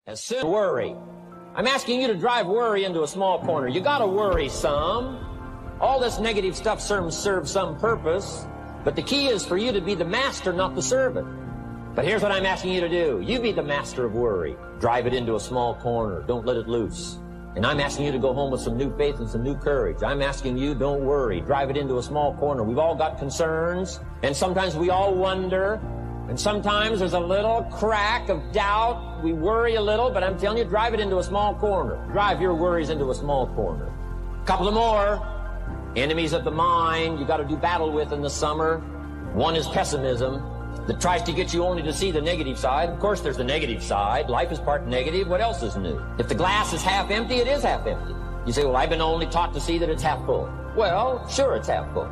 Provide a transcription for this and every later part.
as soon as worry. I'm asking you to drive worry into a small corner. You gotta worry some. All this negative stuff serves some purpose, but the key is for you to be the master, not the servant. But here's what I'm asking you to do. You be the master of worry. Drive it into a small corner. Don't let it loose. And I'm asking you to go home with some new faith and some new courage. I'm asking you, don't worry. Drive it into a small corner. We've all got concerns, and sometimes we all wonder, and sometimes there's a little crack of doubt. We worry a little, but I'm telling you, drive it into a small corner. Drive your worries into a small corner. A couple of more. Enemies of the mind you got to do battle with in the summer. One is pessimism, that tries to get you only to see the negative side. Of course, there's the negative side. Life is part negative. What else is new? If the glass is half empty, it is half empty. You say, well, I've been only taught to see that it's half full. Well, sure, it's half full.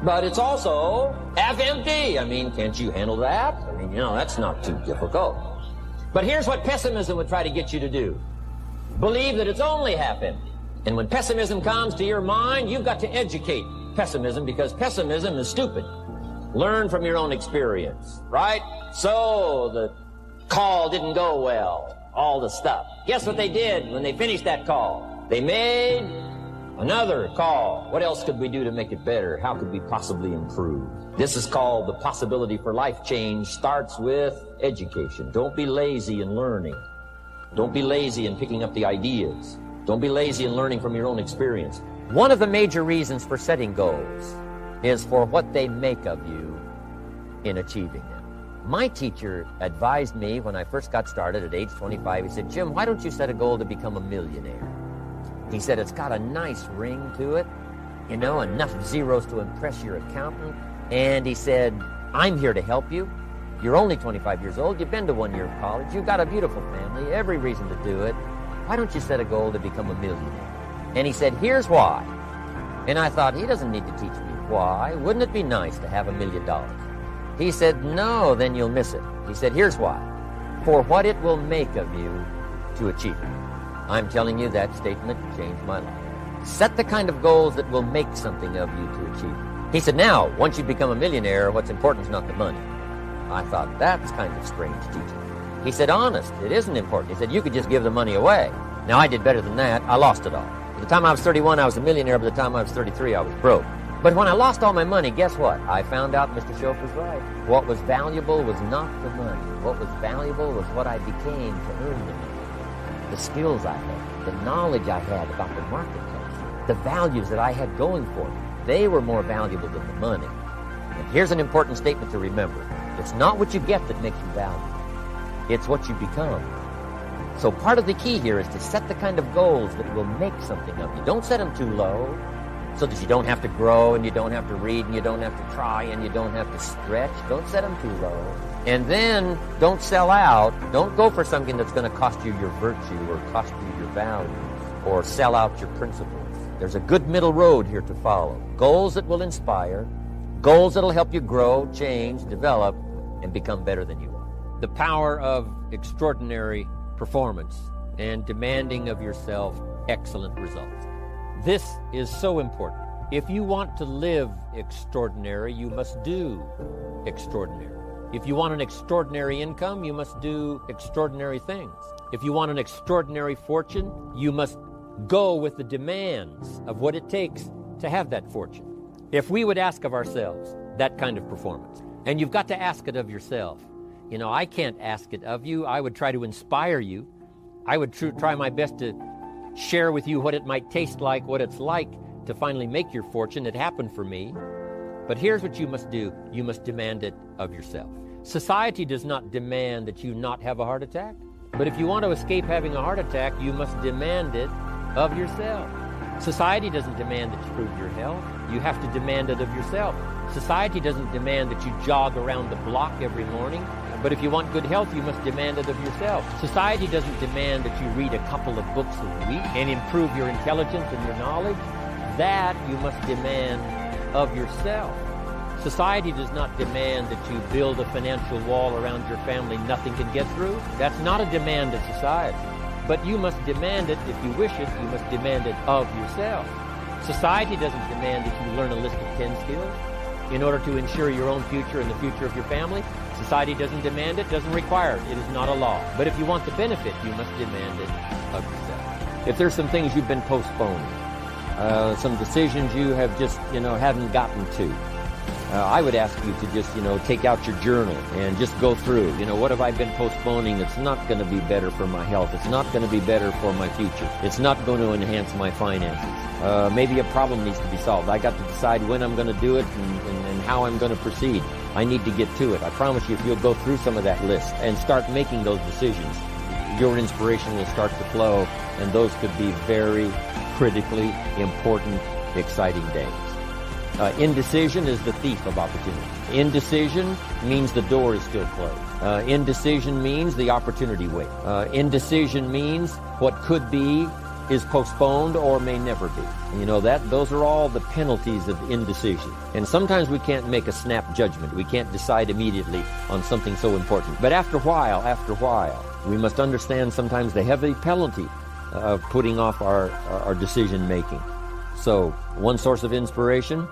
But it's also half empty. I mean, can't you handle that? I mean, that's not too difficult. But here's what pessimism would try to get you to do. Believe that it's only half empty. And when pessimism comes to your mind, you've got to educate pessimism, because pessimism is stupid. Learn from your own experience, right? So the call didn't go well, all the stuff. Guess what they did when they finished that call? They made another call. What else could we do to make it better? How could we possibly improve? This is called the possibility for life change. Starts with education. Don't be lazy in learning. Don't be lazy in picking up the ideas. Don't be lazy in learning from your own experience. One of the major reasons for setting goals is for what they make of you in achieving them. My teacher advised me when I first got started at age 25. He said, Jim, why don't you set a goal to become a millionaire? He said, it's got a nice ring to it, enough zeros to impress your accountant. And he said, I'm here to help you. You're only 25 years old. You've been to 1 year of college. You've got a beautiful family, every reason to do it. Why don't you set a goal to become a millionaire? And he said, here's why. And I thought, he doesn't need to teach me why. Wouldn't it be nice to have $1 million? He said, no, then you'll miss it. He said, here's why. For what it will make of you to achieve it. I'm telling you, that statement changed my life. Set the kind of goals that will make something of you to achieve it. He said, now, once you become a millionaire, what's important is not the money. I thought, that's kind of strange teaching. He said, honest, it isn't important. He said, you could just give the money away. Now, I did better than that. I lost it all. By the time I was 31, I was a millionaire. By the time I was 33, I was broke. But when I lost all my money, guess what? I found out Mr. Shope was right. What was valuable was not the money. What was valuable was what I became to earn the money. The skills I had, the knowledge I had about the marketplace, the values that I had going for me. They were more valuable than the money. And here's an important statement to remember. It's not what you get that makes you valuable. It's what you become. So part of the key here is to set the kind of goals that will make something of you. Don't set them too low, so that you don't have to grow, and you don't have to read, and you don't have to try, and you don't have to stretch. Don't set them too low. And then don't sell out. Don't go for something that's going to cost you your virtue or cost you your values or sell out your principles. There's a good middle road here to follow. Goals that will inspire, goals that will help you grow, change, develop, and become better than you are. The power of extraordinary performance and demanding of yourself excellent results. This is so important. If you want to live extraordinary, you must do extraordinary. If you want an extraordinary income, you must do extraordinary things. If you want an extraordinary fortune, you must go with the demands of what it takes to have that fortune. If we would ask of ourselves that kind of performance, and you've got to ask it of yourself. I can't ask it of you. I would try to inspire you. I would try my best to share with you what it might taste like, what it's like to finally make your fortune. It happened for me. But here's what you must do. You must demand it of yourself. Society does not demand that you not have a heart attack. But if you want to escape having a heart attack, you must demand it of yourself. Society doesn't demand that you prove your health. You have to demand it of yourself. Society doesn't demand that you jog around the block every morning. But if you want good health, you must demand it of yourself. Society doesn't demand that you read a couple of books a week and improve your intelligence and your knowledge. That you must demand of yourself. Society does not demand that you build a financial wall around your family nothing can get through. That's not a demand of society. But you must demand it if you wish it. You must demand it of yourself. Society doesn't demand that you learn a list of 10 skills in order to ensure your own future and the future of your family. Society doesn't demand it, doesn't require it. It is not a law. But if you want the benefit, you must demand it of yourself. If there's some things you've been postponing, some decisions you have just, haven't gotten to, I would ask you to just, take out your journal and just go through, what have I been postponing? It's not going to be better for my health. It's not going to be better for my future. It's not going to enhance my finances. Maybe a problem needs to be solved. I got to decide when I'm going to do it and how I'm going to proceed. I need to get to it. I promise you, if you'll go through some of that list and start making those decisions, your inspiration will start to flow, and those could be very critically important, exciting days. Indecision is the thief of opportunity. Indecision means the door is still closed. Indecision means the opportunity waits. Indecision means what could be is postponed or may never be. Those are all the penalties of indecision. And sometimes we can't make a snap judgment. We can't decide immediately on something so important. But after a while, we must understand sometimes the heavy penalty of putting off our decision making. So, one source of inspiration,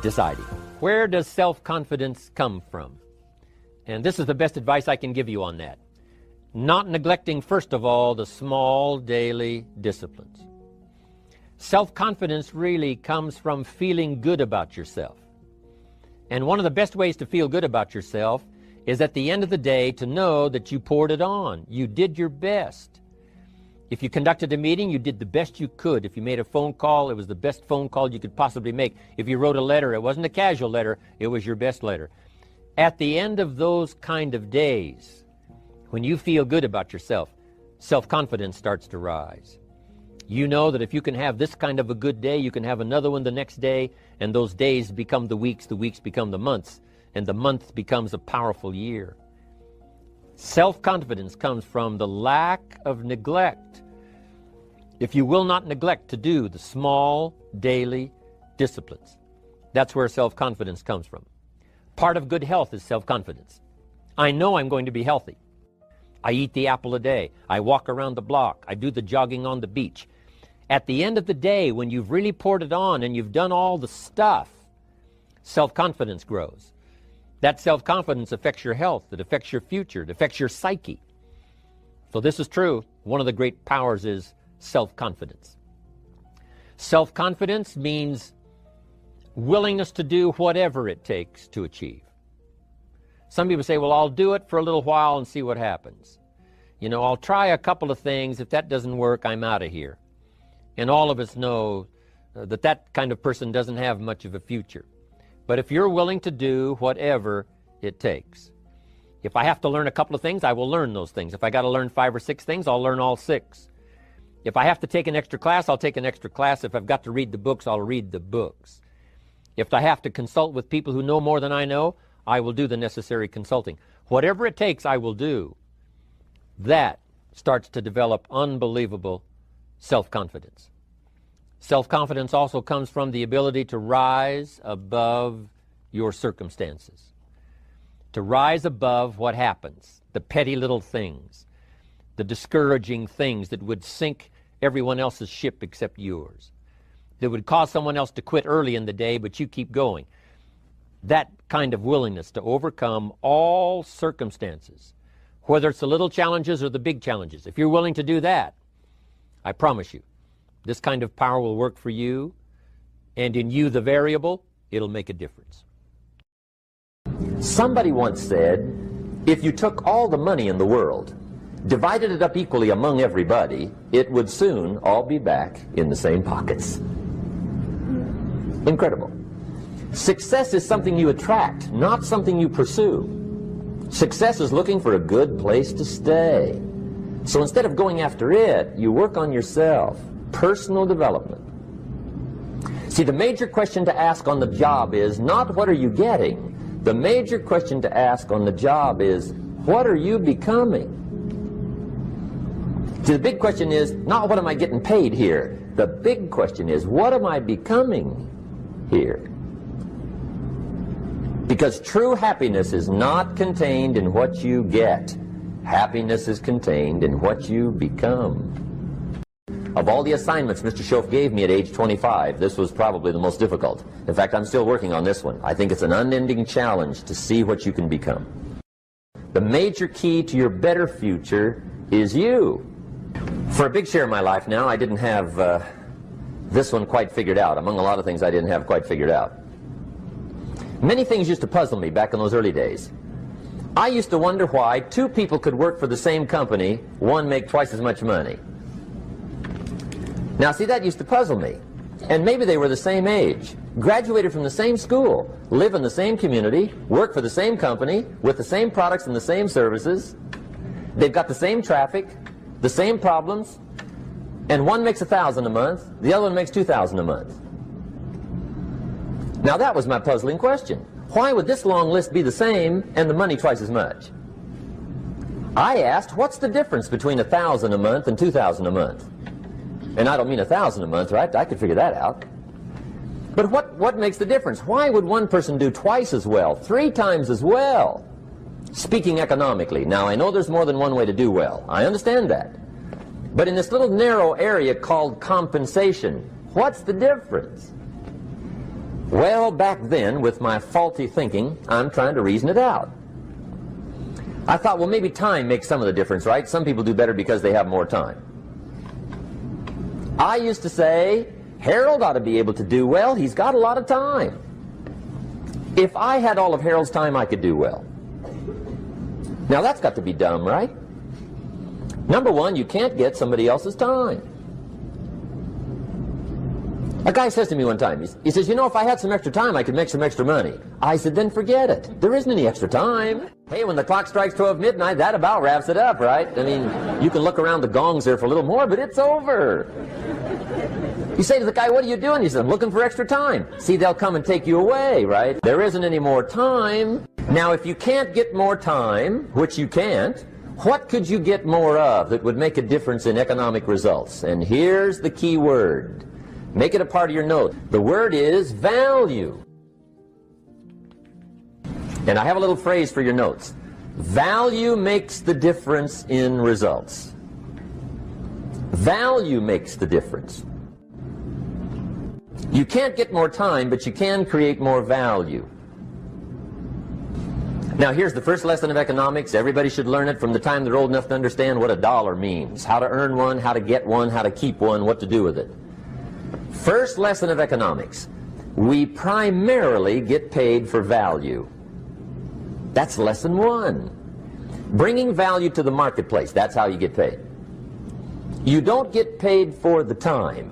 deciding. Where does self-confidence come from? And this is the best advice I can give you on that. Not neglecting, first of all, the small daily disciplines. Self-confidence really comes from feeling good about yourself. And one of the best ways to feel good about yourself is at the end of the day to know that you poured it on. You did your best. If you conducted a meeting, you did the best you could. If you made a phone call, it was the best phone call you could possibly make. If you wrote a letter, it wasn't a casual letter, it was your best letter. At the end of those kind of days, when you feel good about yourself, self-confidence starts to rise. You know that if you can have this kind of a good day, you can have another one the next day, and those days become the weeks become the months, and the month becomes a powerful year. Self-confidence comes from the lack of neglect. If you will not neglect to do the small daily disciplines, that's where self-confidence comes from. Part of good health is self-confidence. I know I'm going to be healthy. I eat the apple a day. I walk around the block. I do the jogging on the beach. At the end of the day, when you've really poured it on and you've done all the stuff, self-confidence grows. That self-confidence affects your health. It affects your future. It affects your psyche. So this is true. One of the great powers is self-confidence. Self-confidence means willingness to do whatever it takes to achieve. Some people say, well, I'll do it for a little while and see what happens. I'll try a couple of things. If that doesn't work, I'm out of here. And all of us know that kind of person doesn't have much of a future. But if you're willing to do whatever it takes, if I have to learn a couple of things, I will learn those things. If I got to learn 5 or 6 things, I'll learn all 6. If I have to take an extra class, I'll take an extra class. If I've got to read the books, I'll read the books. If I have to consult with people who know more than I know, I will do the necessary consulting. Whatever it takes, I will do. That starts to develop unbelievable self-confidence. Self-confidence also comes from the ability to rise above your circumstances, to rise above what happens, the petty little things, the discouraging things that would sink everyone else's ship except yours, that would cause someone else to quit early in the day, but you keep going. That kind of willingness to overcome all circumstances, whether it's the little challenges or the big challenges. If you're willing to do that, I promise you, this kind of power will work for you, and in you, the variable, it'll make a difference. Somebody once said, if you took all the money in the world, divided it up equally among everybody, it would soon all be back in the same pockets. Incredible. Success is something you attract, not something you pursue. Success is looking for a good place to stay. So instead of going after it, you work on yourself. Personal development. See, the major question to ask on the job is not what are you getting. The major question to ask on the job is what are you becoming? See, the big question is not what am I getting paid here. The big question is what am I becoming here? Because true happiness is not contained in what you get. Happiness is contained in what you become. Of all the assignments Mr. Schoaf gave me at age 25, this was probably the most difficult. In fact, I'm still working on this one. I think it's an unending challenge to see what you can become. The major key to your better future is you. For a big share of my life now, I didn't have this one quite figured out. Among a lot of things I didn't have quite figured out. Many things used to puzzle me back in those early days. I used to wonder why two people could work for the same company, one make twice as much money. Now see, that used to puzzle me. And maybe they were the same age, graduated from the same school, live in the same community, work for the same company, with the same products and the same services. They've got the same traffic, the same problems, and one makes $1,000 a month, the other one makes $2,000 a month. Now that was my puzzling question. Why would this long list be the same and the money twice as much? I asked, what's the difference between $1,000 a month and $2,000 a month? And I don't mean $1,000 a month, right? I could figure that out. But what makes the difference? Why would one person do twice as well, 3 times as well? Speaking economically. Now, I know there's more than one way to do well. I understand that. But in this little narrow area called compensation, what's the difference? Well, back then, with my faulty thinking, I'm trying to reason it out. I thought, well, maybe time makes some of the difference, right? Some people do better because they have more time. I used to say, Harold ought to be able to do well. He's got a lot of time. If I had all of Harold's time, I could do well. Now, that's got to be dumb, right? Number one, you can't get somebody else's time. A guy says to me one time, he says, you know, if I had some extra time, I could make some extra money. I said, then forget it. There isn't any extra time. Hey, when the clock strikes 12 midnight, that about wraps it up, right? I mean, you can look around the gongs there for a little more, but it's over. You say to the guy, what are you doing? He says, I'm looking for extra time. See, they'll come and take you away, right? There isn't any more time. Now, if you can't get more time, which you can't, what could you get more of that would make a difference in economic results? And here's the key word. Make it a part of your note. The word is value. And I have a little phrase for your notes. Value makes the difference in results. Value makes the difference. You can't get more time, but you can create more value. Now, here's the first lesson of economics. Everybody should learn it from the time they're old enough to understand what a dollar means, how to earn one, how to get one, how to keep one, what to do with it. First lesson of economics. We primarily get paid for value. That's lesson 1. Bringing value to the marketplace. That's how you get paid. You don't get paid for the time.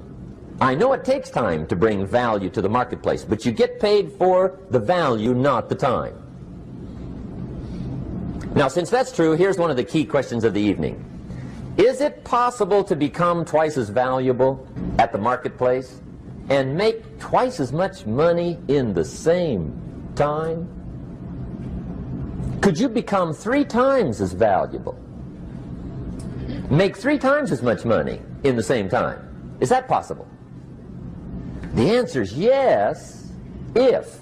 I know it takes time to bring value to the marketplace, but you get paid for the value, not the time. Now, since that's true, here's one of the key questions of the evening. Is it possible to become twice as valuable at the marketplace and make twice as much money in the same time? Could you become 3 times as valuable? Make 3 times as much money in the same time? Is that possible? The answer is yes, if.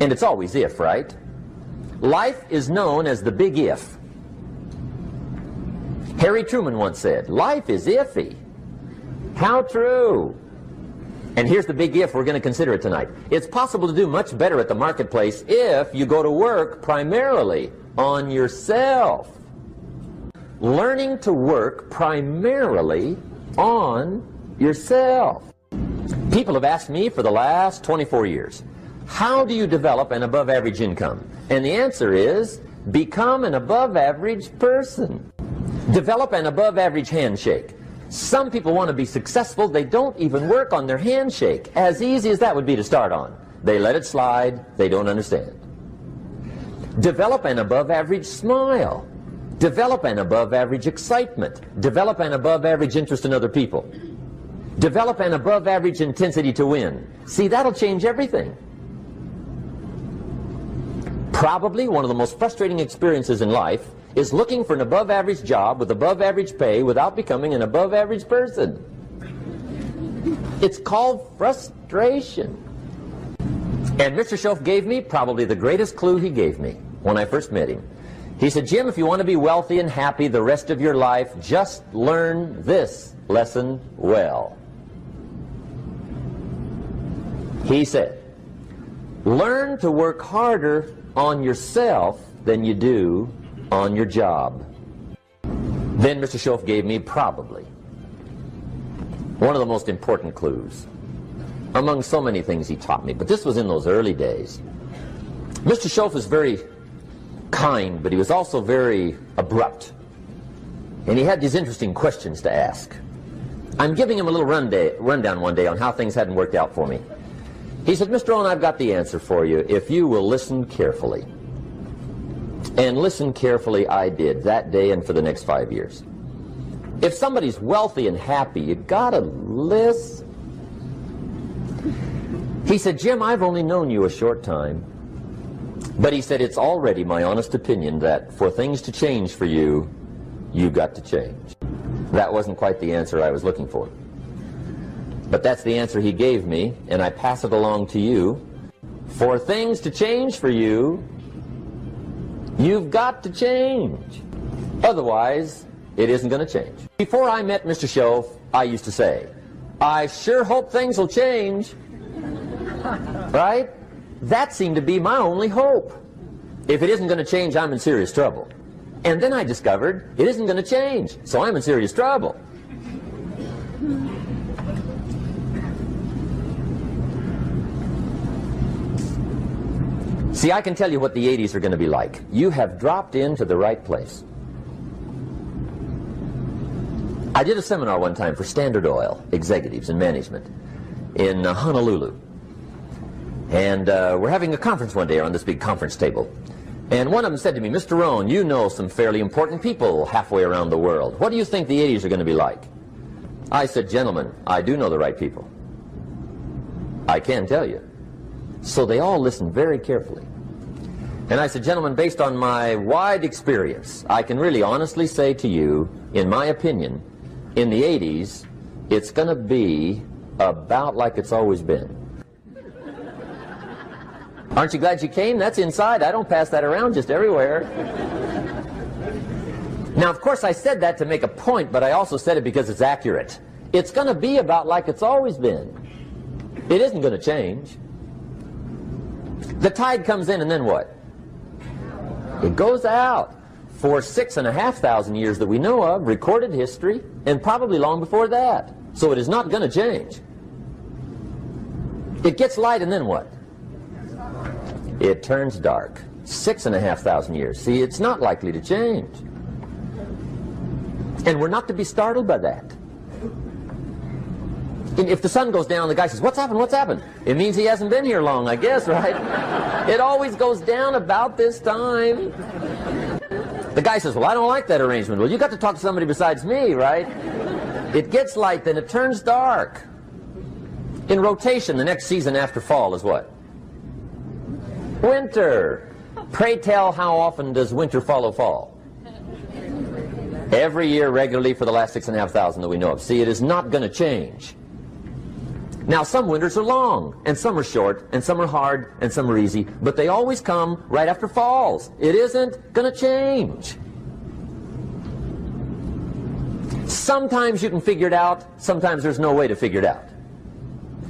And it's always if, right? Life is known as the big if. Harry Truman once said, life is iffy. How true. And here's the big if we're going to consider it tonight. It's possible to do much better at the marketplace if you go to work primarily on yourself. Learning to work primarily on yourself. People have asked me for the last 24 years, how do you develop an above-average income? And the answer is, become an above-average person. Develop an above-average handshake. Some people want to be successful, they don't even work on their handshake. As easy as that would be to start on. They let it slide, they don't understand. Develop an above-average smile. Develop an above-average excitement. Develop an above-average interest in other people. Develop an above-average intensity to win. See, that'll change everything. Probably one of the most frustrating experiences in life is looking for an above-average job with above-average pay without becoming an above-average person. It's called frustration. And Mr. Schoaf gave me probably the greatest clue he gave me when I first met him. He said, Jim, if you want to be wealthy and happy the rest of your life, just learn this lesson well. He said, learn to work harder on yourself than you do on your job. Then Mr. Schoaf gave me probably one of the most important clues among so many things he taught me, but this was in those early days. Mr. Schoaf was very kind, but he was also very abrupt. And he had these interesting questions to ask. I'm giving him a little rundown one day on how things hadn't worked out for me. He said, Mr. Rohn, I've got the answer for you if you will listen carefully. And listen carefully I did that day and for the next 5 years. If somebody's wealthy and happy, you gotta listen. He said, Jim, I've only known you a short time. But he said, it's already my honest opinion that for things to change for you, you've got to change. That wasn't quite the answer I was looking for. But that's the answer he gave me, and I pass it along to you. For things to change for you, you've got to change. Otherwise, it isn't going to change. Before I met Mr. Schoaf, I used to say, I sure hope things will change. Right? That seemed to be my only hope. If it isn't going to change, I'm in serious trouble. And then I discovered it isn't going to change, so I'm in serious trouble. See, I can tell you what the 80s are going to be like. You have dropped into the right place. I did a seminar one time for Standard Oil executives and management in Honolulu. And we're having a conference one day on this big conference table. And one of them said to me, Mr. Rohn, you know some fairly important people halfway around the world. What do you think the 80s are going to be like? I said, gentlemen, I do know the right people. I can tell you. So they all listened very carefully. And I said, gentlemen, based on my wide experience, I can really honestly say to you, in my opinion, in the 80s, it's going to be about like it's always been. Aren't you glad you came? That's inside. I don't pass that around just everywhere. Now, of course, I said that to make a point, but I also said it because it's accurate. It's going to be about like it's always been. It isn't going to change. The tide comes in, and then what? It goes out. For 6,500 years that we know of, recorded history, and probably long before that. So it is not going to change. It gets light, and then what? It turns dark. 6,500 years. See, it's not likely to change. And we're not to be startled by that. And if the sun goes down, the guy says, what's happened, what's happened? It means he hasn't been here long, I guess, right? It always goes down about this time. The guy says, well, I don't like that arrangement. Well, you got to talk to somebody besides me, right? It gets light, then it turns dark. In rotation, the next season after fall is what? Winter. Pray tell, how often does winter follow fall? Every year regularly for the last 6,500 that we know of. See, it is not going to change. Now, some winters are long, and some are short, and some are hard, and some are easy, but they always come right after falls. It isn't going to change. Sometimes you can figure it out, sometimes there's no way to figure it out.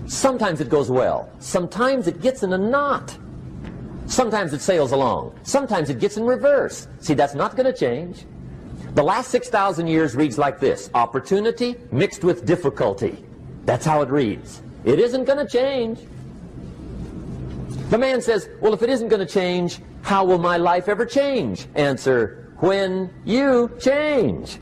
Sometimes it goes well, sometimes it gets in a knot. Sometimes it sails along, sometimes it gets in reverse. See, that's not going to change. The last 6,000 years reads like this: opportunity mixed with difficulty. That's how it reads. It isn't going to change. The man says, well, if it isn't going to change, how will my life ever change? Answer, when you change.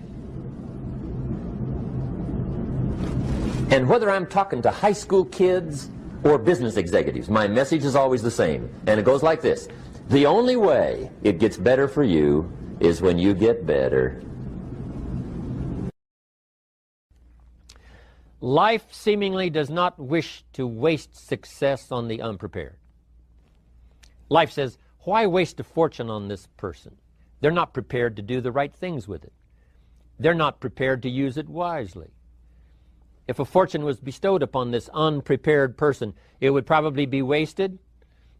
And whether I'm talking to high school kids or business executives, my message is always the same. And it goes like this: the only way it gets better for you is when you get better. Life seemingly does not wish to waste success on the unprepared. Life says, why waste a fortune on this person? They're not prepared to do the right things with it. They're not prepared to use it wisely. If a fortune was bestowed upon this unprepared person, it would probably be wasted.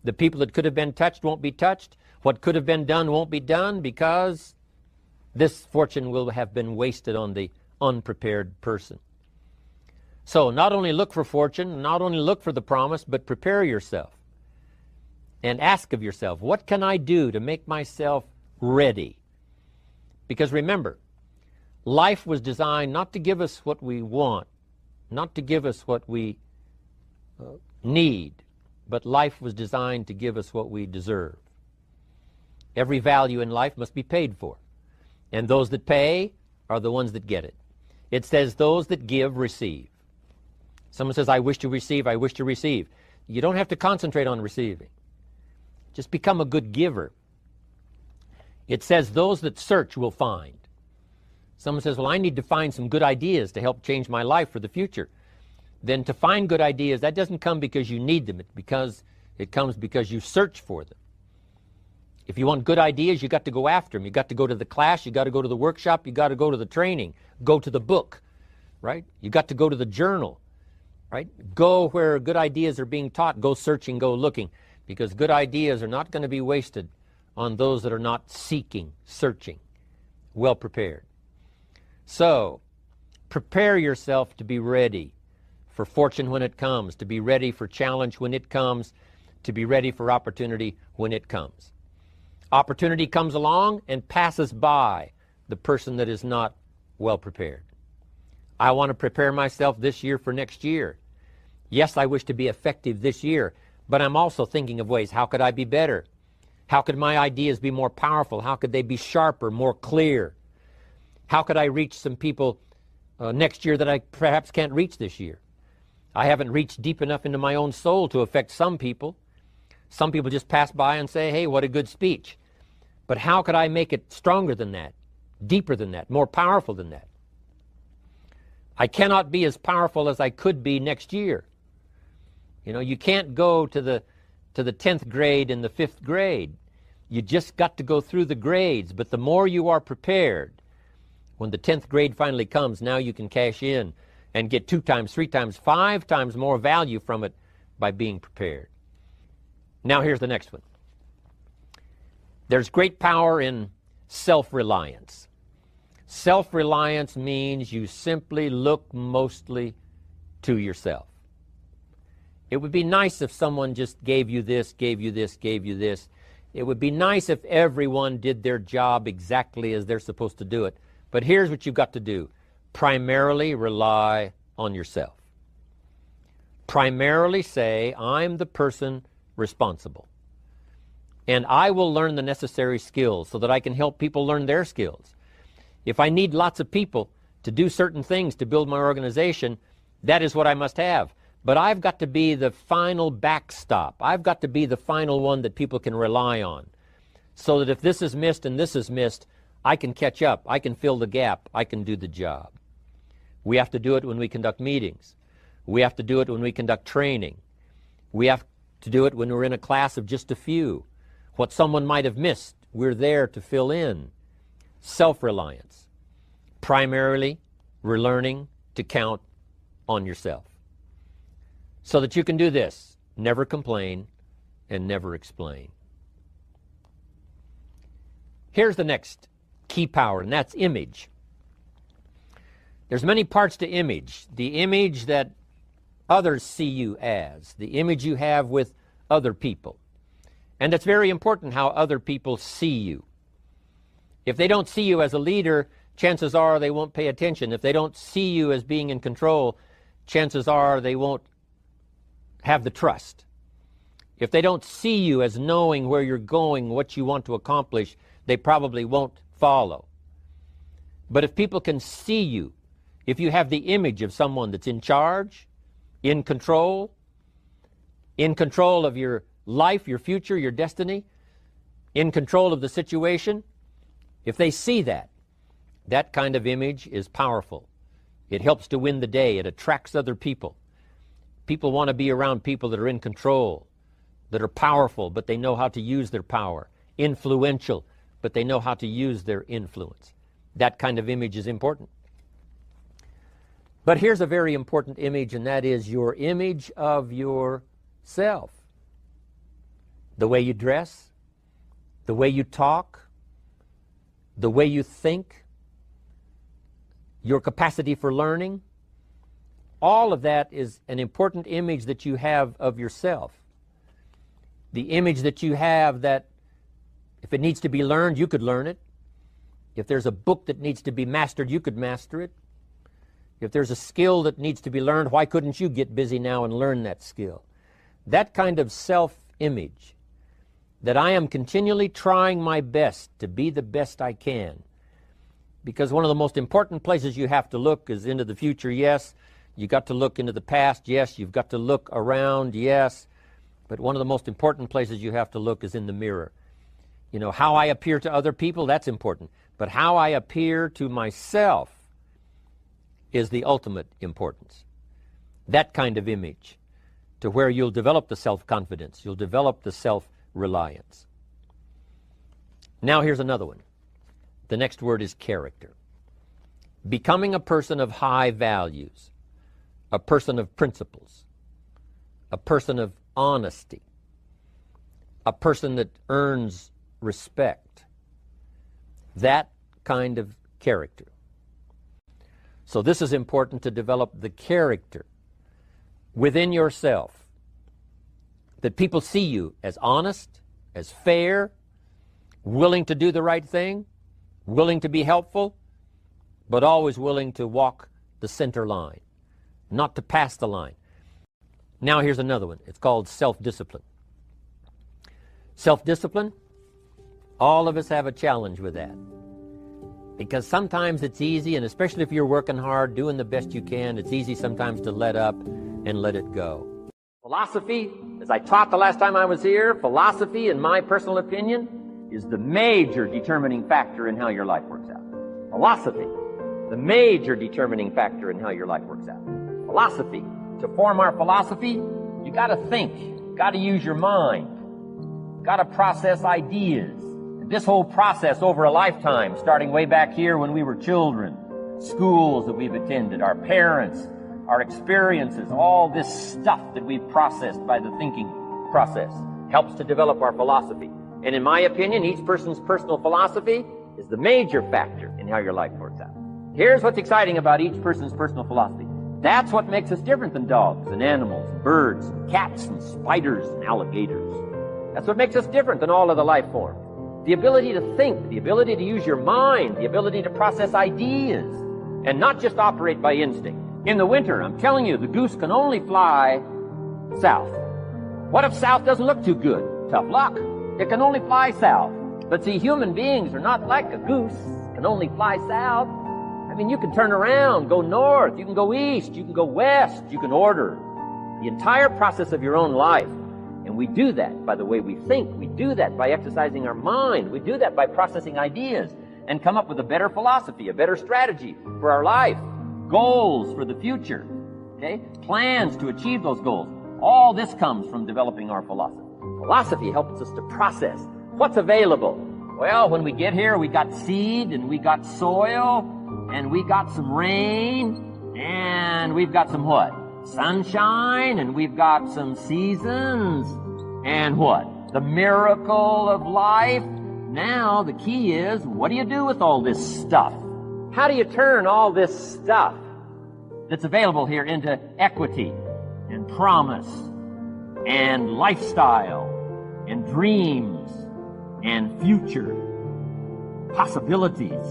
The people that could have been touched won't be touched. What could have been done won't be done, because this fortune will have been wasted on the unprepared person. So not only look for fortune, not only look for the promise, but prepare yourself and ask of yourself, what can I do to make myself ready. Because remember, life was designed not to give us what we want, not to give us what we need, but life was designed to give us what we deserve. Every value in life must be paid for, and those that pay are the ones that get it. It says those that give receive. Someone says, I wish to receive, I wish to receive. You don't have to concentrate on receiving. Just become a good giver. It says those that search will find. Someone says, well, I need to find some good ideas to help change my life for the future. Then to find good ideas, that doesn't come because you need them. It comes because you search for them. If you want good ideas, you got to go after them. You got to go to the class, you got to go to the workshop, you got to go to the training, go to the book, right? You got to go to the journal, right? Go where good ideas are being taught. Go searching, go looking, because good ideas are not going to be wasted on those that are not seeking, searching, well prepared. So, prepare yourself to be ready for fortune when it comes, to be ready for challenge when it comes, to be ready for opportunity when it comes. Opportunity comes along and passes by the person that is not well prepared. I want to prepare myself this year for next year. Yes, I wish to be effective this year, but I'm also thinking of ways, how could I be better? How could my ideas be more powerful? How could they be sharper, more clear? How could I reach some people next year that I perhaps can't reach this year? I haven't reached deep enough into my own soul to affect some people. Some people just pass by and say, hey, what a good speech. But how could I make it stronger than that, deeper than that, more powerful than that? I cannot be as powerful as I could be next year. You know, you can't go to the 10th grade in the 5th grade. You just got to go through the grades. But the more you are prepared, when the 10th grade finally comes, now you can cash in and get 2 times, 3 times, 5 times more value from it by being prepared. Now here's the next one. There's great power in self-reliance. Self-reliance means you simply look mostly to yourself. It would be nice if someone just gave you this, gave you this, gave you this. It would be nice if everyone did their job exactly as they're supposed to do it. But here's what you've got to do. Primarily rely on yourself. Primarily say, I'm the person responsible. And I will learn the necessary skills so that I can help people learn their skills. If I need lots of people to do certain things to build my organization, that is what I must have. But I've got to be the final backstop. I've got to be the final one that people can rely on. So that if this is missed and this is missed, I can catch up. I can fill the gap. I can do the job. We have to do it when we conduct meetings. We have to do it when we conduct training. We have to do it when we're in a class of just a few. What someone might have missed, we're there to fill in. Self-reliance. Primarily, we're learning to count on yourself. So that you can do this, never complain and never explain. Here's the next key power, and that's image. There's many parts to image. The image that others see you as, the image you have with other people. And it's very important how other people see you. If they don't see you as a leader, chances are they won't pay attention. If they don't see you as being in control, chances are they won't have the trust. If they don't see you as knowing where you're going, what you want to accomplish, they probably won't follow. But if people can see you, if you have the image of someone that's in charge, in control of your life, your future, your destiny, in control of the situation, if they see that, that kind of image is powerful. It helps to win the day. It attracts other people. People want to be around people that are in control, that are powerful, but they know how to use their power. Influential, but they know how to use their influence. That kind of image is important. But here's a very important image, and that is your image of yourself. The way you dress, the way you talk, the way you think, your capacity for learning. All of that is an important image that you have of yourself. The image that you have that If it needs to be learned, you could learn it. If there's a book that needs to be mastered, you could master it. If there's a skill that needs to be learned, why couldn't you get busy now and learn that skill? That kind of self-image, that I am continually trying my best to be the best I can. Because one of the most important places you have to look is into the future, yes. You got to look into the past, yes. You've got to look around, yes. But one of the most important places you have to look is in the mirror. You know, how I appear to other people, that's important. But how I appear to myself is the ultimate importance. That kind of image, to where you'll develop the self-confidence, you'll develop the self-reliance. Now here's another one. The next word is character. Becoming a person of high values, a person of principles, a person of honesty, a person that earns respect. That kind of character. So this is important, to develop the character within yourself, that people see you as honest, as fair, willing to do the right thing, willing to be helpful, but always willing to walk the center line, not to pass the line. Now here's another one. It's called self-discipline. Self-discipline, all of us have a challenge with that. Because sometimes it's easy, and especially if you're working hard, doing the best you can, it's easy sometimes to let up and let it go. Philosophy, as I taught the last time I was here, philosophy, in my personal opinion, is the major determining factor in how your life works out. Philosophy, the major determining factor in how your life works out. Philosophy. To form our philosophy, you got to think, you got to use your mind, you got to process ideas. This whole process over a lifetime, starting way back here when we were children, schools that we've attended, our parents, our experiences, all this stuff that we've processed by the thinking process helps to develop our philosophy. And in my opinion, each person's personal philosophy is the major factor in how your life works out. Here's what's exciting about each person's personal philosophy. That's what makes us different than dogs and animals, and birds, and cats, and spiders, and alligators. That's what makes us different than all of the life forms. The ability to think, the ability to use your mind, the ability to process ideas, and not just operate by instinct. In the winter, I'm telling you, the goose can only fly south. What if south doesn't look too good? Tough luck. It can only fly south. But see, human beings are not like a goose, can only fly south. I mean, you can turn around, go north, you can go east, you can go west, you can order the entire process of your own life. And we do that by the way we think. We do that by exercising our mind. We do that by processing ideas and come up with a better philosophy, a better strategy for our life, goals for the future, okay? Plans to achieve those goals. All this comes from developing our philosophy. Philosophy helps us to process what's available. Well, when we get here, we got seed, and we got soil, and we got some rain, and we've got some what? Sunshine, and we've got some seasons, and what? The miracle of life. Now the key is, what do you do with all this stuff? How do you turn all this stuff that's available here into equity and promise and lifestyle and dreams and future possibilities?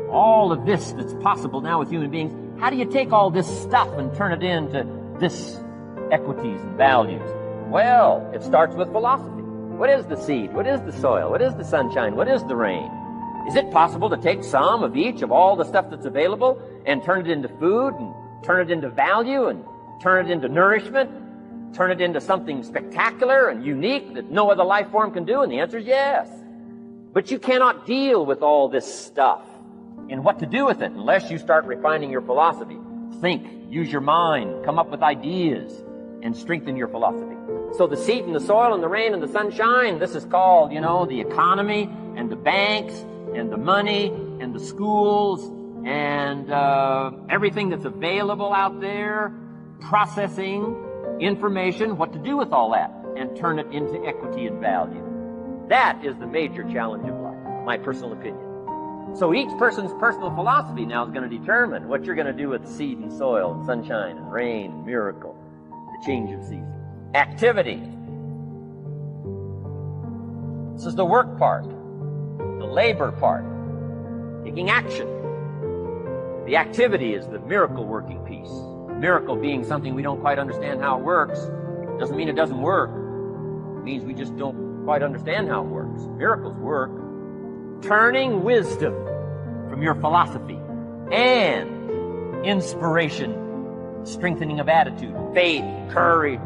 All of this that's possible now with human beings. How do you take all this stuff and turn it into this equities and values? Well, it starts with philosophy. What is the seed? What is the soil? What is the sunshine? What is the rain? Is it possible to take some of each of all the stuff that's available and turn it into food and turn it into value and turn it into nourishment, turn it into something spectacular and unique that no other life form can do? And the answer is yes. But you cannot deal with all this stuff and what to do with it unless you start refining your philosophy. Think, use your mind, come up with ideas, and strengthen your philosophy. So the seed and the soil and the rain and the sunshine, this is called, the economy and the banks and the money and the schools and everything that's available out there, processing information, what to do with all that, and turn it into equity and value. That is the major challenge of life, my personal opinion. So each person's personal philosophy now is going to determine what you're going to do with seed and soil and sunshine and rain and miracle, the change of season. Activity. This is the work part. the labor part, taking action. The activity is the miracle working piece. Miracle being something we don't quite understand how it works. Doesn't mean it doesn't work. It means we just don't quite understand how it works. Miracles work. Turning wisdom from your philosophy and inspiration, strengthening of attitude, faith, courage,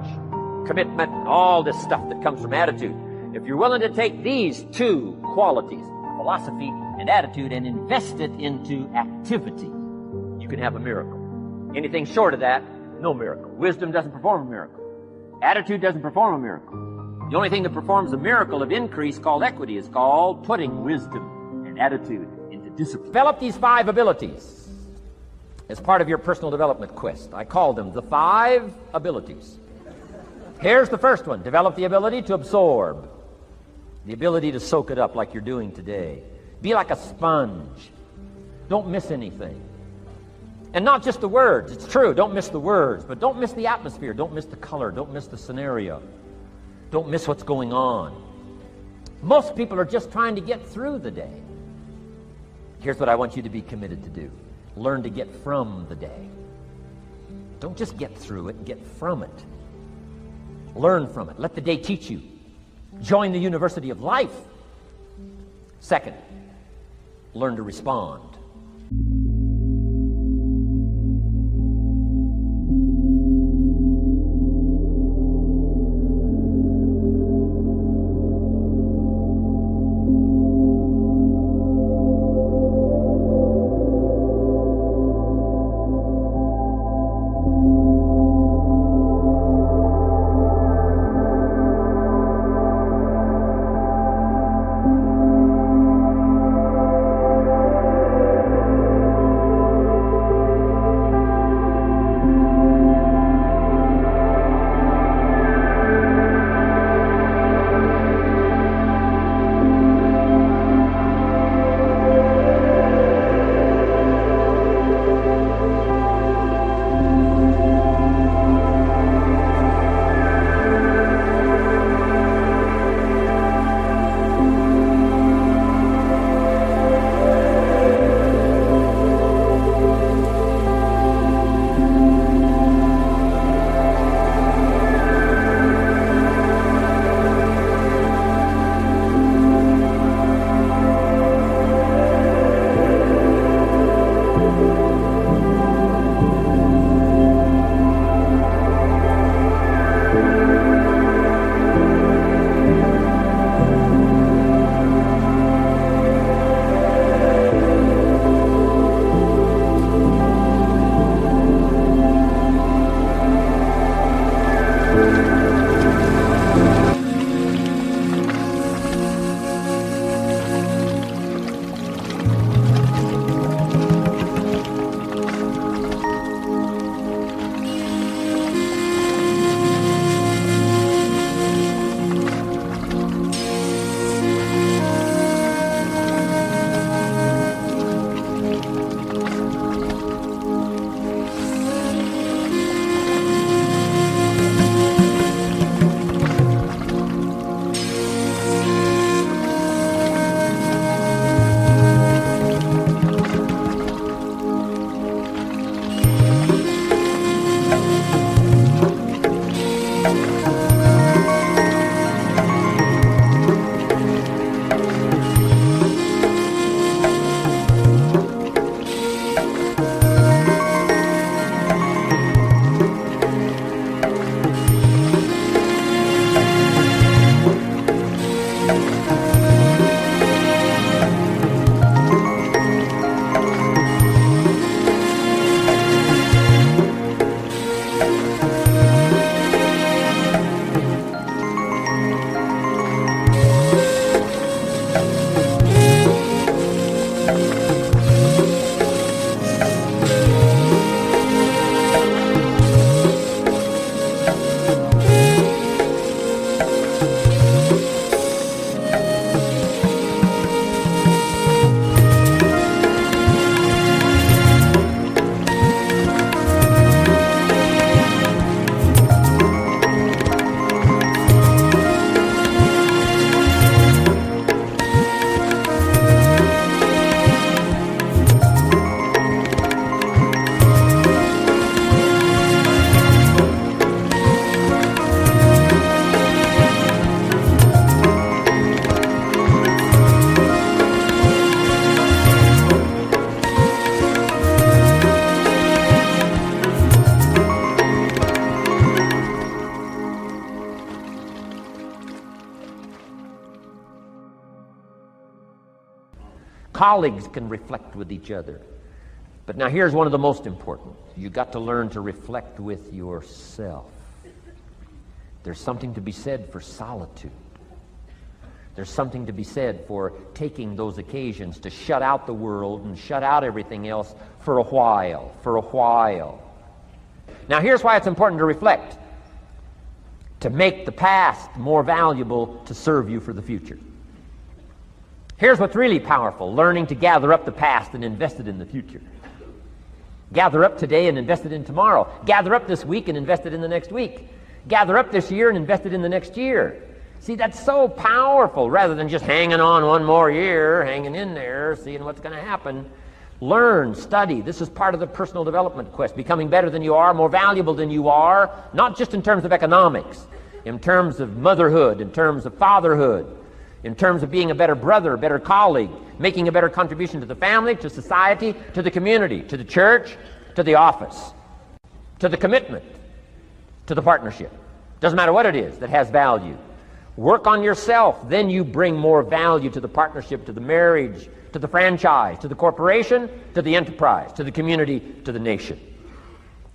commitment, all this stuff that comes from attitude. If you're willing to take these two qualities, philosophy and attitude, and invest it into activity, you can have a miracle. Anything short of that, no miracle. Wisdom doesn't perform a miracle. Attitude doesn't perform a miracle. The only thing that performs a miracle of increase called equity is called putting wisdom and attitude into discipline. Develop these 5 abilities as part of your personal development quest. I call them the 5 abilities. Here's the first one. Develop the ability to absorb. The ability to soak it up like you're doing today. Be like a sponge. Don't miss anything. And not just the words. It's true, don't miss the words, but don't miss the atmosphere. Don't miss the color. Don't miss the scenario. Don't miss what's going on. Most people are just trying to get through the day. Here's what I want you to be committed to do. Learn to get from the day. Don't just get through it, get from it. Learn from it. Let the day teach you. Join the University of Life. Second, learn to respond. Colleagues can reflect with each other. But now here's one of the most important. You've got to learn to reflect with yourself. There's something to be said for solitude. There's something to be said for taking those occasions to shut out the world and shut out everything else for a while. Now here's why it's important to reflect. To make the past more valuable to serve you for the future. Here's what's really powerful, learning to gather up the past and invest it in the future. Gather up today and invest it in tomorrow. Gather up this week and invest it in the next week. Gather up this year and invest it in the next year. See, that's so powerful, rather than just hanging on one more year, hanging in there, seeing what's going to happen. Learn, study. This is part of the personal development quest, becoming better than you are, more valuable than you are, not just in terms of economics, in terms of motherhood, in terms of fatherhood, in terms of being a better brother, a better colleague, making a better contribution to the family, to society, to the community, to the church, to the office, to the commitment, to the partnership. Doesn't matter what it is that has value. Work on yourself, then you bring more value to the partnership, to the marriage, to the franchise, to the corporation, to the enterprise, to the community, to the nation.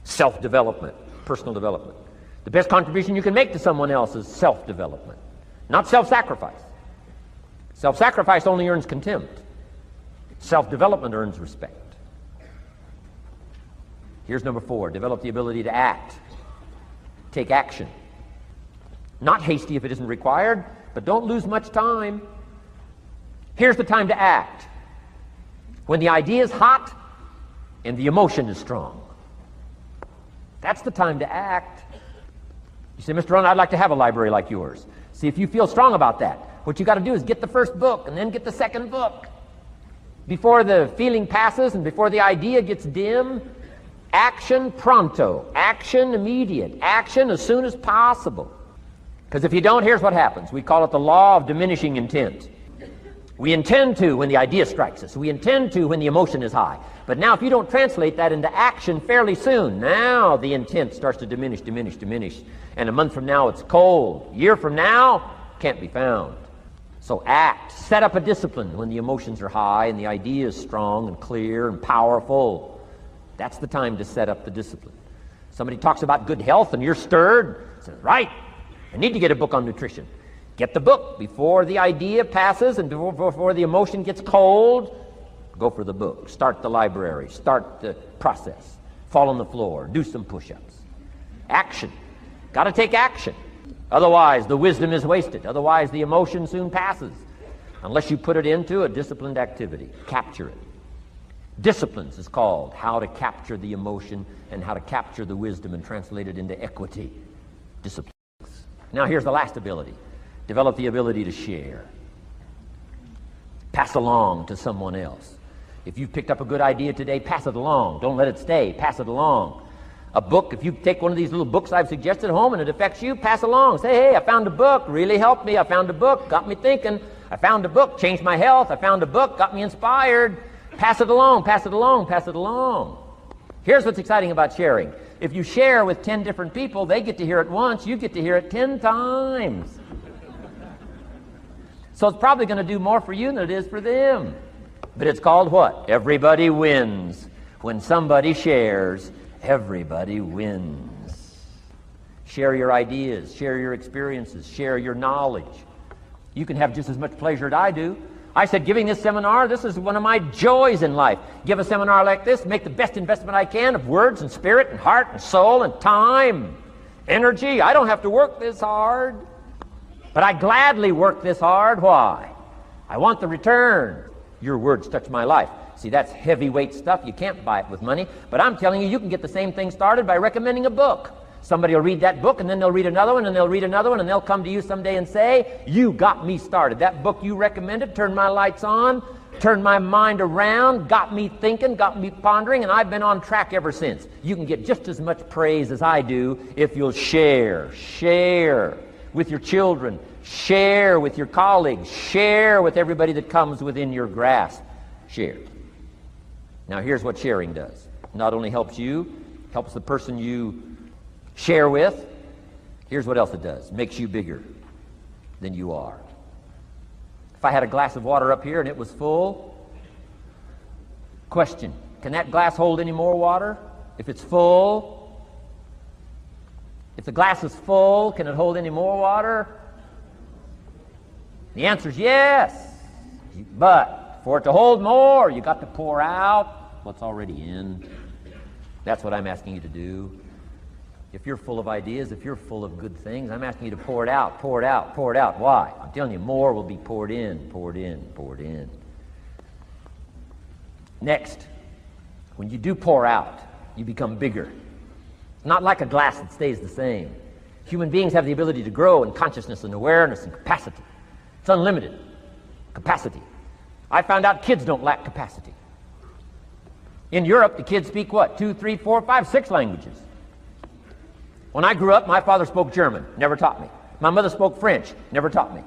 Self-development, personal development. The best contribution you can make to someone else is self-development, not self-sacrifice. Self-sacrifice only earns contempt. Self-development earns respect. Here's number 4, develop the ability to act. Take action. Not hasty if it isn't required, but don't lose much time. Here's the time to act. When the idea is hot and the emotion is strong. That's the time to act. You say, Mr. Rohn, I'd like to have a library like yours. See, if you feel strong about that, what you got to do is get the first book and then get the second book. Before the feeling passes and before the idea gets dim, action pronto, action immediate, action as soon as possible. Because if you don't, here's what happens. We call it the law of diminishing intent. We intend to when the idea strikes us. We intend to when the emotion is high. But now if you don't translate that into action fairly soon, now the intent starts to diminish. And a month from now it's cold. A year from now, can't be found. So act. Set up a discipline when the emotions are high and the idea is strong and clear and powerful. That's the time to set up the discipline. Somebody talks about good health and you're stirred. Says, right, I need to get a book on nutrition. Get the book before the idea passes and before the emotion gets cold. Go for the book. Start the library. Start the process. Fall on the floor. Do some push-ups. Action. Got to take action. Otherwise, the wisdom is wasted. Otherwise, the emotion soon passes. Unless you put it into a disciplined activity. Capture it. Disciplines is called how to capture the emotion and how to capture the wisdom and translate it into equity. Disciplines. Now here's the last ability. Develop the ability to share. Pass along to someone else. If you've picked up a good idea today, pass it along. Don't let it stay. Pass it along. A book, if you take one of these little books I've suggested at home and it affects you, pass along. Say, hey, I found a book, really helped me. I found a book, got me thinking. I found a book, changed my health. I found a book, got me inspired. Pass it along, pass it along, pass it along. Here's what's exciting about sharing. If you share with 10 different people, they get to hear it once, you get to hear it 10 times. So it's probably going to do more for you than it is for them. But it's called what? Everybody wins. When somebody shares, everybody wins. Share your ideas, share your experiences, share your knowledge. You can have just as much pleasure as I do. I said, giving this seminar, this is one of my joys in life. Give a seminar like this, make the best investment I can of words and spirit and heart and soul and time, energy. I don't have to work this hard. But I gladly work this hard. Why? I want the return. Your words touch my life. See, that's heavyweight stuff. You can't buy it with money. But I'm telling you, you can get the same thing started by recommending a book. Somebody will read that book, and then they'll read another one, and they'll read another one, and they'll come to you someday and say, you got me started. That book you recommended turned my lights on, turned my mind around, got me thinking, got me pondering, and I've been on track ever since. You can get just as much praise as I do if you'll share with your children, share with your colleagues, share with everybody that comes within your grasp. Share. Now here's what sharing does. Not only helps you, helps the person you share with. Here's what else it does. Makes you bigger than you are. If I had a glass of water up here and it was full, Question, can that glass hold any more water? If it's full? If the glass is full, can it hold any more water? The answer is yes. But for it to hold more, you got to pour out what's already in. That's what I'm asking you to do. If you're full of ideas, if you're full of good things, I'm asking you to pour it out, pour it out, pour it out. Why? I'm telling you, more will be poured in, poured in, poured in. Next, when you do pour out, you become bigger. Not like a glass that stays the same. Human beings have the ability to grow in consciousness and awareness and capacity. It's unlimited capacity. I found out kids don't lack capacity. In Europe, the kids speak what? 2, 3, 4, 5, 6 languages. When I grew up, my father spoke German, never taught me. My mother spoke French, never taught me.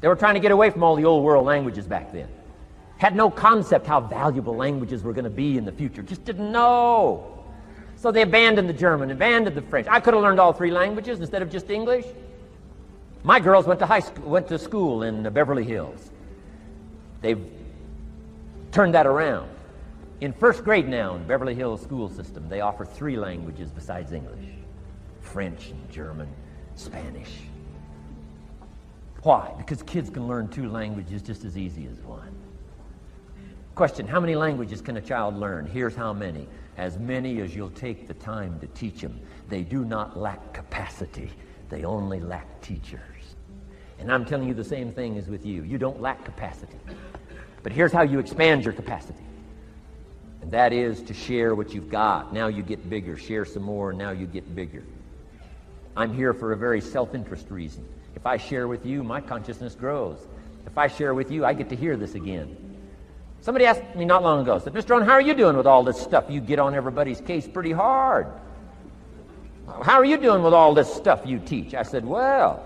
They were trying to get away from all the old world languages back then. Had no concept how valuable languages were going to be in the future. Just didn't know. So they abandoned the German, abandoned the French. I could have learned all 3 languages instead of just English. My girls went to school in Beverly Hills. They've turned that around. In first grade now in Beverly Hills school system, they offer 3 languages besides English. French and German, Spanish. Why? Because kids can learn 2 languages just as easy as 1. Question, how many languages can a child learn? Here's how many. As many as you'll take the time to teach them. They do not lack capacity. They only lack teachers. And I'm telling you the same thing is with you. You don't lack capacity. But here's how you expand your capacity. And that is to share what you've got. Now you get bigger. Share some more, and now you get bigger. I'm here for a very self-interest reason. If I share with you, my consciousness grows. If I share with you, I get to hear this again. Somebody asked me not long ago, said, Mr. Rohn, how are you doing with all this stuff? You get on everybody's case pretty hard. How are you doing with all this stuff you teach? I said, well,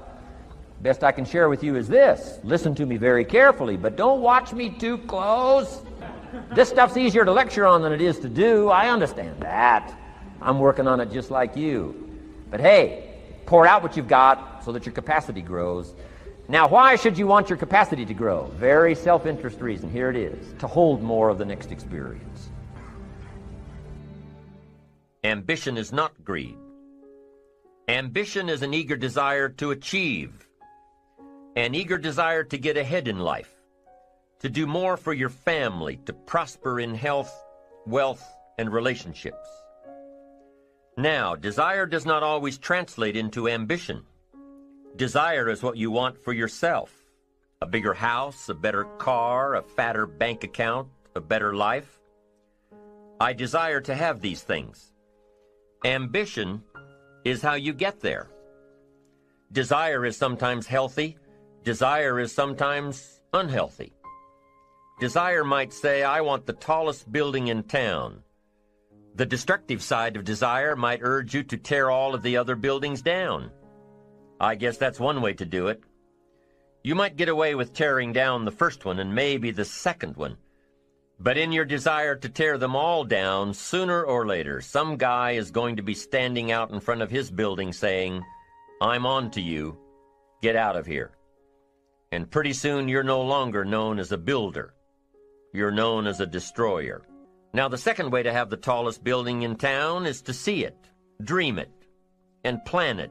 best I can share with you is this. Listen to me very carefully, but don't watch me too close. This stuff's easier to lecture on than it is to do. I understand that. I'm working on it just like you. But hey, pour out what you've got so that your capacity grows. Now, why should you want your capacity to grow? Very self-interest reason. Here it is. To hold more of the next experience. Ambition is not greed. Ambition is an eager desire to achieve, an eager desire to get ahead in life, to do more for your family, to prosper in health, wealth, and relationships. Now, desire does not always translate into ambition. Desire is what you want for yourself. A bigger house, a better car, a fatter bank account, a better life. I desire to have these things. Ambition is how you get there. Desire is sometimes healthy. Desire is sometimes unhealthy. Desire might say, I want the tallest building in town. The destructive side of desire might urge you to tear all of the other buildings down. I guess that's one way to do it. You might get away with tearing down the first one and maybe the second one. But in your desire to tear them all down, sooner or later, some guy is going to be standing out in front of his building saying, I'm on to you. Get out of here. And pretty soon you're no longer known as a builder. You're known as a destroyer. Now, the second way to have the tallest building in town is to see it, dream it, and plan it,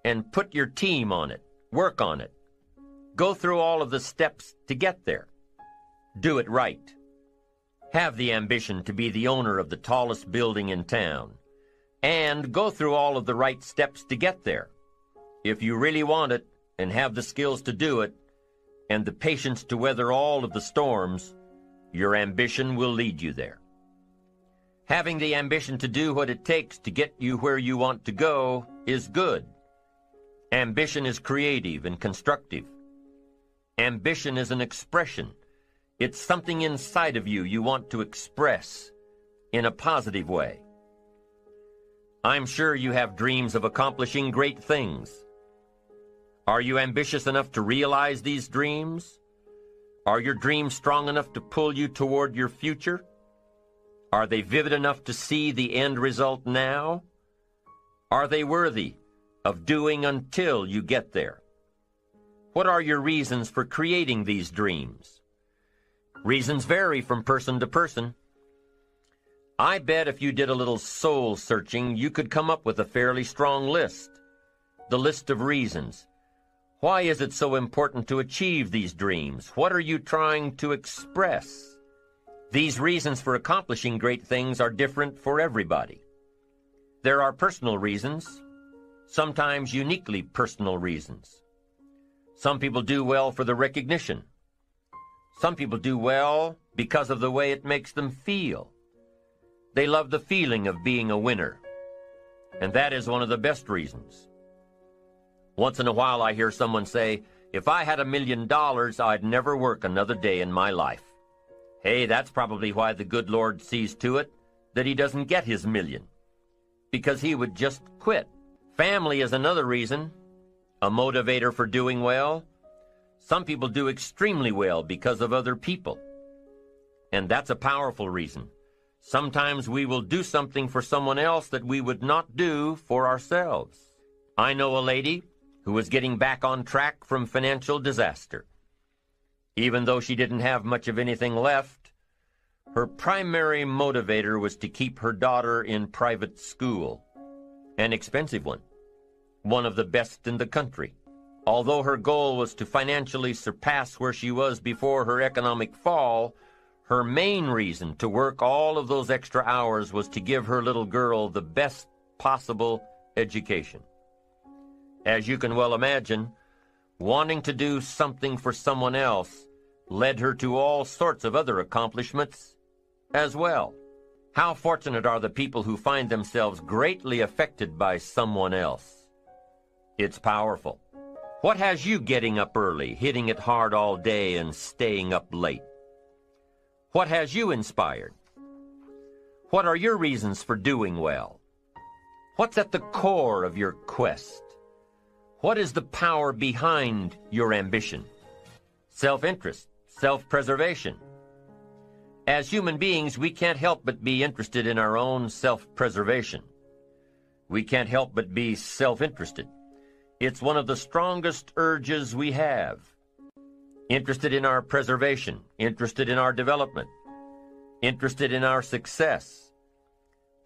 and put your team on it, work on it. Go through all of the steps to get there. Do it right. Have the ambition to be the owner of the tallest building in town, and go through all of the right steps to get there. If you really want it, and have the skills to do it, and the patience to weather all of the storms, your ambition will lead you there. Having the ambition to do what it takes to get you where you want to go is good. Ambition is creative and constructive. Ambition is an expression. It's something inside of you want to express in a positive way. I'm sure you have dreams of accomplishing great things. Are you ambitious enough to realize these dreams? Are your dreams strong enough to pull you toward your future? Are they vivid enough to see the end result now? Are they worthy of doing until you get there? What are your reasons for creating these dreams? Reasons vary from person to person. I bet if you did a little soul searching, you could come up with a fairly strong list. The list of reasons. Why is it so important to achieve these dreams? What are you trying to express? These reasons for accomplishing great things are different for everybody. There are personal reasons, sometimes uniquely personal reasons. Some people do well for the recognition. Some people do well because of the way it makes them feel. They love the feeling of being a winner, and that is one of the best reasons. Once in a while I hear someone say, if I had $1 million, I'd never work another day in my life. Hey, that's probably why the good Lord sees to it that he doesn't get his million, because he would just quit. Family is another reason, a motivator for doing well. Some people do extremely well because of other people, and that's a powerful reason. Sometimes we will do something for someone else that we would not do for ourselves. I know a lady who was getting back on track from financial disaster. Even though she didn't have much of anything left, her primary motivator was to keep her daughter in private school, an expensive one of the best in the country. Although her goal was to financially surpass where she was before her economic fall, her main reason to work all of those extra hours was to give her little girl the best possible education. As you can well imagine, wanting to do something for someone else led her to all sorts of other accomplishments as well. How fortunate are the people who find themselves greatly affected by someone else. It's powerful. What has you getting up early, hitting it hard all day, and staying up late? What has you inspired? What are your reasons for doing well? What's at the core of your quest? What is the power behind your ambition? Self-interest, self-preservation. As human beings, we can't help but be interested in our own self-preservation. We can't help but be self-interested. It's one of the strongest urges we have. Interested in our preservation, interested in our development, interested in our success.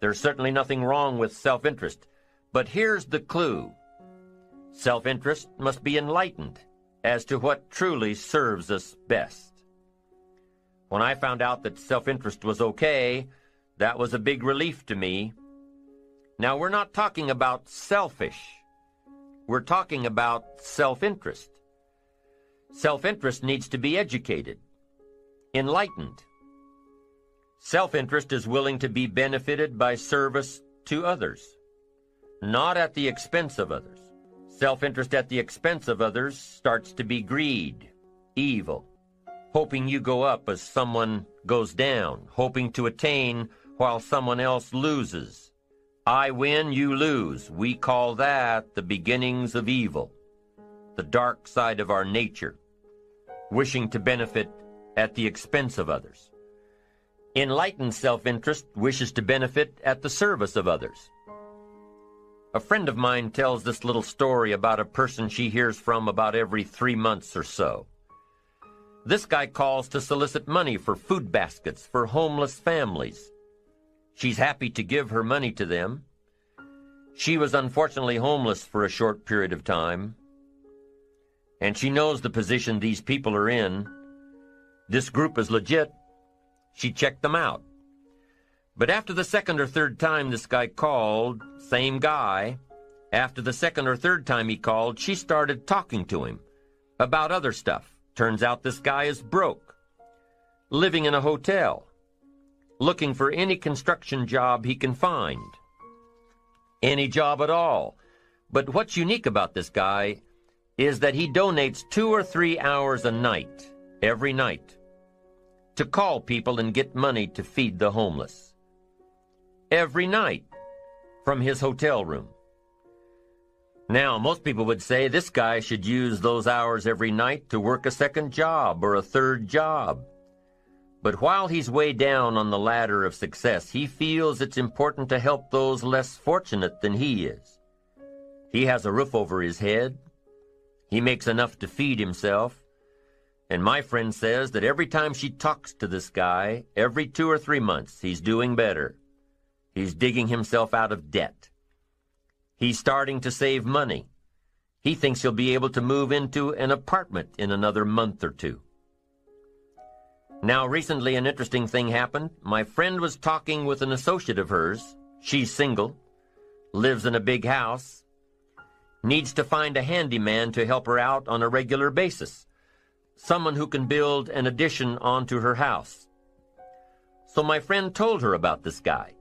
There's certainly nothing wrong with self-interest, but here's the clue. Self-interest must be enlightened as to what truly serves us best. When I found out that self-interest was okay, that was a big relief to me. Now, we're not talking about selfish. We're talking about self-interest. Self-interest needs to be educated, enlightened. Self-interest is willing to be benefited by service to others, not at the expense of others. Self-interest at the expense of others starts to be greed, evil, hoping you go up as someone goes down, hoping to attain while someone else loses. I win, you lose. We call that the beginnings of evil, the dark side of our nature, wishing to benefit at the expense of others. Enlightened self-interest wishes to benefit at the service of others. A friend of mine tells this little story about a person she hears from about every 3 months or so. This guy calls to solicit money for food baskets for homeless families. She's happy to give her money to them. She was unfortunately homeless for a short period of time, and she knows the position these people are in. This group is legit. She checked them out. But after the second or third time this guy called, same guy, after the second or third time he called, she started talking to him about other stuff. Turns out this guy is broke, living in a hotel, looking for any construction job he can find. Any job at all. But what's unique about this guy is that he donates 2 or 3 hours a night, every night, to call people and get money to feed the homeless. Every night, from his hotel room. Now, most people would say this guy should use those hours every night to work a second job or a third job. But while he's way down on the ladder of success, he feels it's important to help those less fortunate than he is. He has a roof over his head. He makes enough to feed himself. And my friend says that every time she talks to this guy, every 2 or 3 months, he's doing better. He's digging himself out of debt. He's starting to save money. He thinks he'll be able to move into an apartment in another month or 2. Now, recently an interesting thing happened. My friend was talking with an associate of hers. She's single, lives in a big house, needs to find a handyman to help her out on a regular basis, someone who can build an addition onto her house. So my friend told her about this guy.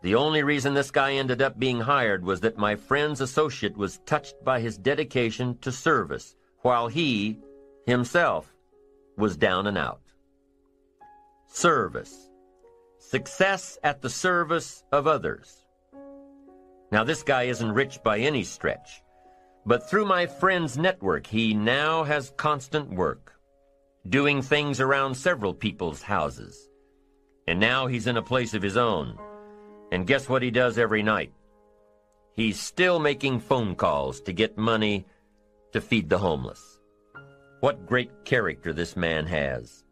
The only reason this guy ended up being hired was that my friend's associate was touched by his dedication to service, while he, himself, was down and out. Service. Success at the service of others. Now, this guy isn't rich by any stretch, but through my friend's network, he now has constant work, doing things around several people's houses. And now he's in a place of his own. And guess what he does every night? He's still making phone calls to get money to feed the homeless. What great character this man has.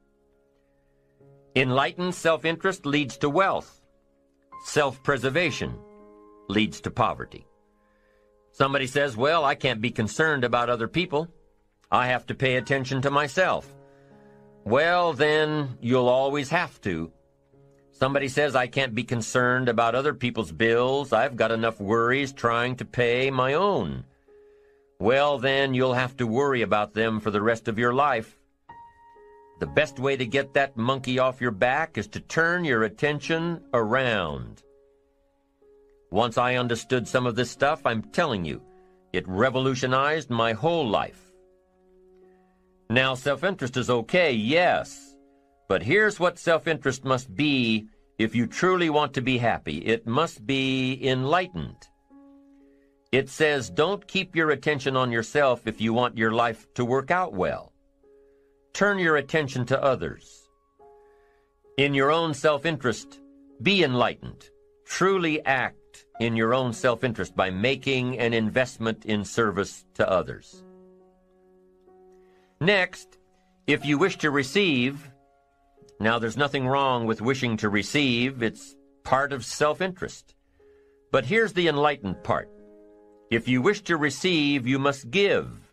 Enlightened self-interest leads to wealth. Self-preservation leads to poverty. Somebody says, well, I can't be concerned about other people. I have to pay attention to myself. Well, then you'll always have to. Somebody says, I can't be concerned about other people's bills. I've got enough worries trying to pay my own. Well, then you'll have to worry about them for the rest of your life. The best way to get that monkey off your back is to turn your attention around. Once I understood some of this stuff, I'm telling you, it revolutionized my whole life. Now, self-interest is okay, yes. But here's what self-interest must be if you truly want to be happy. It must be enlightened. It says, don't keep your attention on yourself if you want your life to work out well. Turn your attention to others. In your own self-interest, be enlightened. Truly act in your own self-interest by making an investment in service to others. Next, if you wish to receive, now, there's nothing wrong with wishing to receive. It's part of self-interest. But here's the enlightened part. If you wish to receive, you must give.